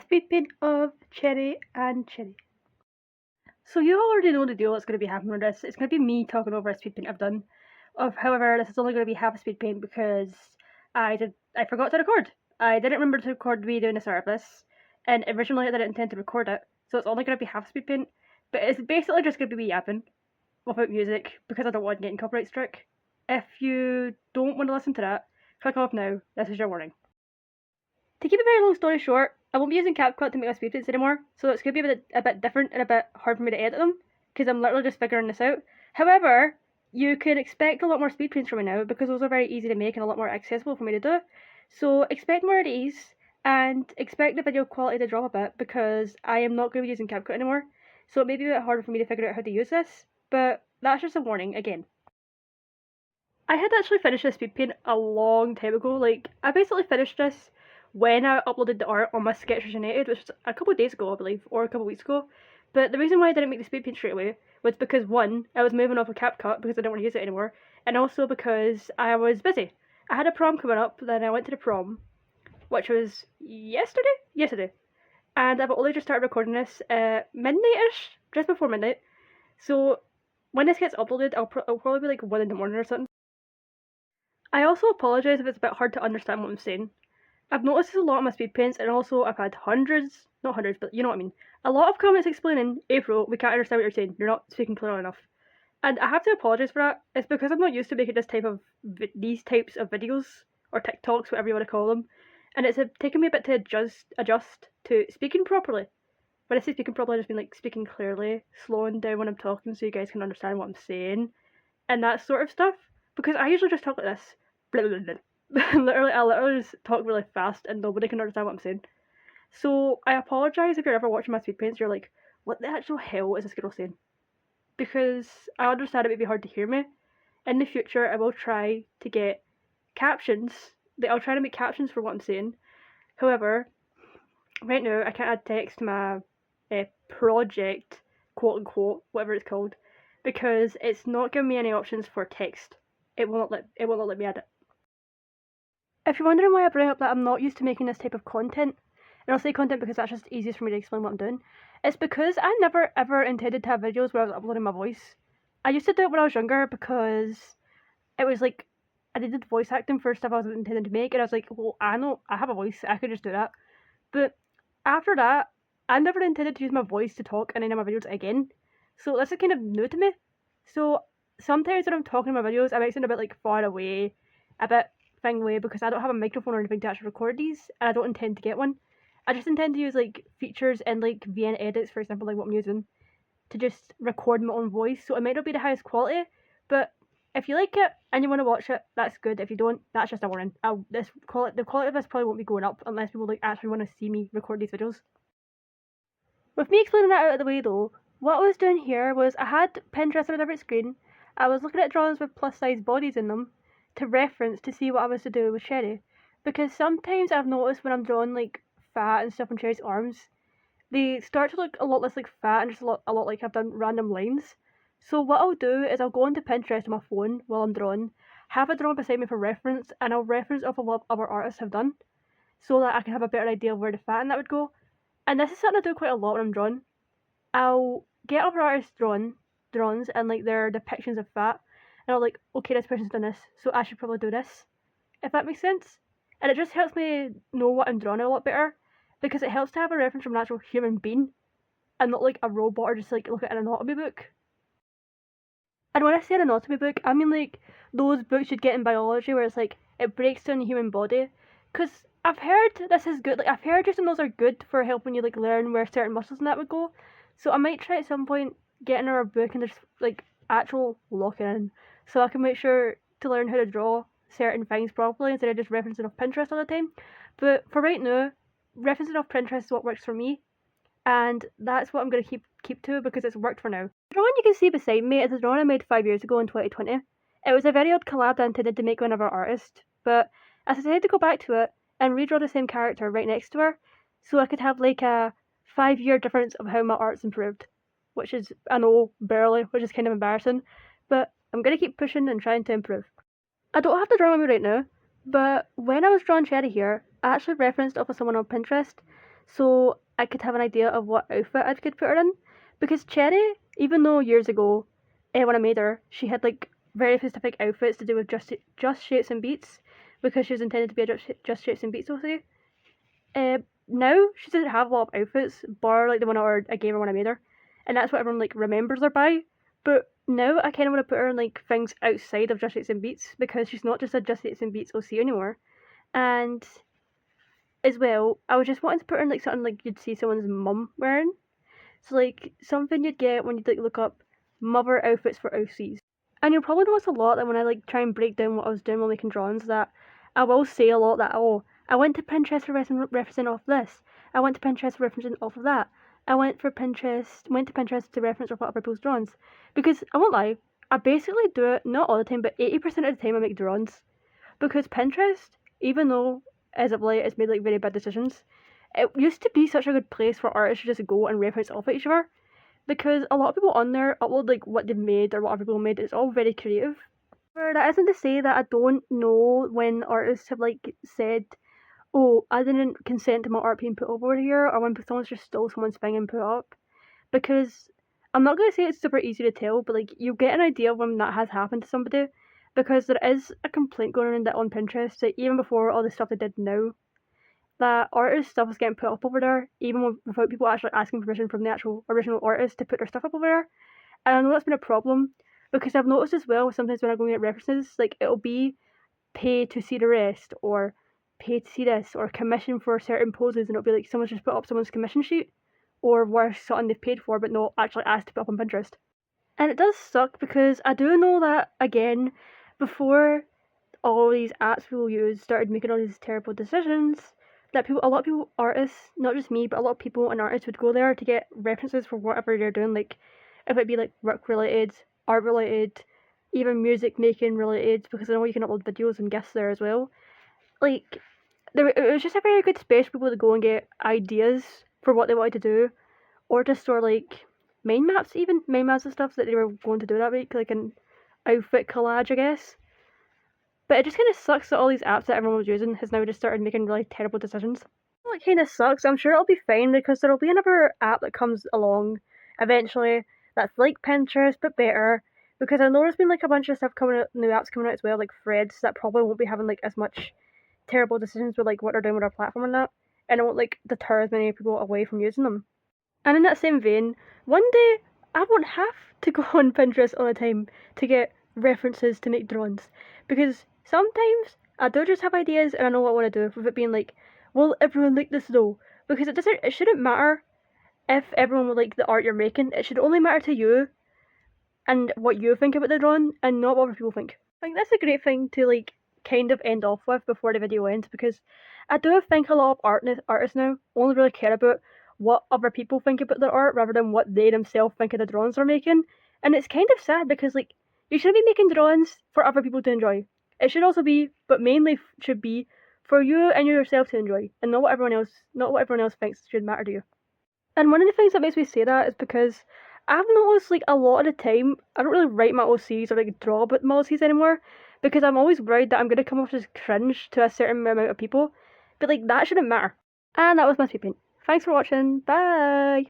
speed paint of Cherry and Cherry. So you already know the deal that's going to be happening with this. It's going to be me talking over a speed paint I've done. However, this is only going to be half a speed paint because I forgot to record. I didn't remember to record me doing the start of this, and originally I didn't intend to record it, so it's only going to be half a speed paint. But it's basically just going to be me yapping without music because I don't want getting copyright strike. If you don't want to listen to that, click off now. This is your warning. To keep a very long story short, I won't be using CapCut to make my speed paints anymore, so it's going to be a bit different and a bit hard for me to edit them, because I'm literally just figuring this out. However, you can expect a lot more speed paints from me now, because those are very easy to make and a lot more accessible for me to do. So expect more of these, and expect the video quality to drop a bit, because I am not going to be using CapCut anymore, so it may be a bit harder for me to figure out how to use this, but that's just a warning, again. I had actually finished this speed paint a long time ago. Like, I basically finished this when I uploaded the art on my Sketchers United, which was a couple of days ago, I believe, or a couple of weeks ago. But the reason why I didn't make the speed paint straight away was because, one, I was moving off of CapCut because I didn't want to use it anymore, and also because I was busy. I had a prom coming up, then I went to the prom, which was yesterday, and I've only just started recording this midnight-ish, just before midnight. So when this gets uploaded, it'll probably be like 1 in the morning or something. I also apologise if it's a bit hard to understand what I'm saying. I've noticed this a lot on my speed paints, and also I've had not hundreds, but you know what I mean. A lot of comments explaining, April, we can't understand what you're saying, you're not speaking clearly enough. And I have to apologise for that. It's because I'm not used to making these types of videos, or TikToks, whatever you want to call them. And it's taken me a bit to adjust to speaking properly. When I say speaking properly, I just mean like speaking clearly, slowing down when I'm talking so you guys can understand what I'm saying, and that sort of stuff. Because I usually just talk like this. Blah, blah, blah. I literally just talk really fast and nobody can understand what I'm saying. So I apologise if you're ever watching my speed paints, you're like, what the actual hell is this girl saying? Because I understand it may be hard to hear me. In the future, I will try to get captions. I'll try to make captions for what I'm saying. However, right now I can't add text to my project, quote unquote, whatever it's called, because it's not giving me any options for text. It will not let me add it. If you're wondering why I bring up that I'm not used to making this type of content, and I'll say content because that's just easiest for me to explain what I'm doing, it's because I never ever intended to have videos where I was uploading my voice. I used to do it when I was younger because it was like, I did voice acting for stuff I was intending to make, and I was like, well, I know I have a voice, I could just do that. But after that, I never intended to use my voice to talk in any of my videos again. So this is kind of new to me. So sometimes when I'm talking in my videos, I might sound a bit like far away, a bit thing way, because I don't have a microphone or anything to actually record these, and I don't intend to get one. I just intend to use like features and like VN edits, for example, like what I'm using, to just record my own voice. So it might not be the highest quality, but if you like it and you want to watch it, that's good. If you don't, that's just a warning. The quality of this probably won't be going up unless people like actually want to see me record these videos. With me explaining that out of the way though, what I was doing here was I had Pinterest on a different screen. I was looking at drawings with plus size bodies in them to reference to see what I was to do with Sherry. Because sometimes I've noticed when I'm drawing like fat and stuff on Sherry's arms, they start to look a lot less like fat and just a lot like I've done random lines. So what I'll do is I'll go into Pinterest on my phone while I'm drawing, have a drawing beside me for reference, and I'll reference off of what other artists have done, so that I can have a better idea of where the fat in that would go. And this is something I do quite a lot when I'm drawing. I'll get other artists' drawings and like their depictions of fat, and I'll like, okay, this person's done this, so I should probably do this, if that makes sense. And it just helps me know what I'm drawing a lot better, because it helps to have a reference from an actual human being, and not like a robot or just like look at an anatomy book. And when I say an anatomy book, I mean like those books you'd get in biology where it's like, it breaks down the human body. Because I've heard this is good, like I've heard just those are good for helping you like learn where certain muscles and that would go. So I might try at some point getting her a book and there's like actual locking in, so I can make sure to learn how to draw certain things properly instead of just referencing off Pinterest all the time. But for right now, referencing off Pinterest is what works for me, and that's what I'm going to keep to because it's worked for now. The drawing you can see beside me is a drawing I made 5 years ago in 2020. It was a very odd collab I intended to make with another artist, but I decided to go back to it and redraw the same character right next to her, so I could have like a 5-year difference of how my art's improved, which is, I know, barely, which is kind of embarrassing, but I'm going to keep pushing and trying to improve. I don't have the drawing with me right now, but when I was drawing Cherry here, I actually referenced off of someone on Pinterest so I could have an idea of what outfit I could put her in. Because Cherry, even though years ago, when I made her, she had like very specific outfits to do with just shapes and beats, because she was intended to be a just shapes and beats OC. Now she doesn't have a lot of outfits, bar like the one I gave her when I made her, and that's what everyone like remembers her by. But now I kind of want to put her in like things outside of just shapes and beats, because she's not just a just shapes and beats OC anymore. And as well, I was just wanting to put her in like something like you'd see someone's mum wearing. So like something you'd get when you'd like look up mother outfits for OCs. And you'll probably notice a lot that when I like try and break down what I was doing while making drawings, that I will say a lot that, oh, I went to Pinterest for referencing off this. I went to Pinterest for referencing off of that. I went to Pinterest to reference off other people's drawings. Because I won't lie, I basically do it not all the time, but 80% of the time I make drawings. Because Pinterest, even though as of late it's made like very bad decisions, it used to be such a good place for artists to just go and reference off each other, because a lot of people on there upload like what they've made or what other people made. It's all very creative. But that isn't to say that I don't know when artists have like said, oh, I didn't consent to my art being put over here, or when someone's just stole someone's thing and put it up. Because I'm not going to say it's super easy to tell, but like you get an idea of when that has happened to somebody, because there is a complaint going around that on Pinterest that even before all the stuff they did now, that artist stuff was getting put up over there, even without people actually asking permission from the actual original artist to put their stuff up over there. And I know that's been a problem, because I've noticed as well sometimes when I go and get references, like it'll be pay to see the rest, or pay to see this, or commission for certain poses, and it'll be like someone's just put up someone's commission sheet, or worse, something they've paid for but not actually asked to put up on Pinterest. And it does suck, because I do know that, again, before all these apps people use started making all these terrible decisions, that a lot of people, artists, not just me, but a lot of people and artists would go there to get references for whatever they're doing, like if it be like work related, art related, even music making related, because I know you can upload videos and GIFs there as well. Like, it was just a very good space for people to go and get ideas for what they wanted to do, or to store like mind maps and stuff that they were going to do that week, like an outfit collage, I guess. But it just kind of sucks that all these apps that everyone was using has now just started making really terrible decisions. Well, it kind of sucks. I'm sure it'll be fine, because there'll be another app that comes along eventually that's like Pinterest but better. Because I know there's been like a bunch of stuff coming out, new apps coming out as well, like Threads, that probably won't be having like as much terrible decisions with like what they're doing with our platform and that, and it won't like deter as many people away from using them. And in that same vein, one day I won't have to go on Pinterest all the time to get references to make drawings, because sometimes I do just have ideas and I know what I want to do, with it being like, will everyone like this though? Because it shouldn't matter if everyone will like the art you're making. It should only matter to you and what you think about the drawing, and not what other people think. I think that's a great thing to like kind of end off with before the video ends, because I do think a lot of artists now only really care about what other people think about their art rather than what they themselves think of the drawings they're making. And it's kind of sad, because like you shouldn't be making drawings for other people to enjoy. It should also be, but mainly should be, for you and yourself to enjoy, and not what everyone else thinks should matter to you. And one of the things that makes me say that is because I've noticed like a lot of the time I don't really write my OCs or like draw about my OCs anymore, because I'm always worried that I'm gonna come off as cringe to a certain amount of people. But like that shouldn't matter. And that was my speed paint. Thanks for watching. Bye.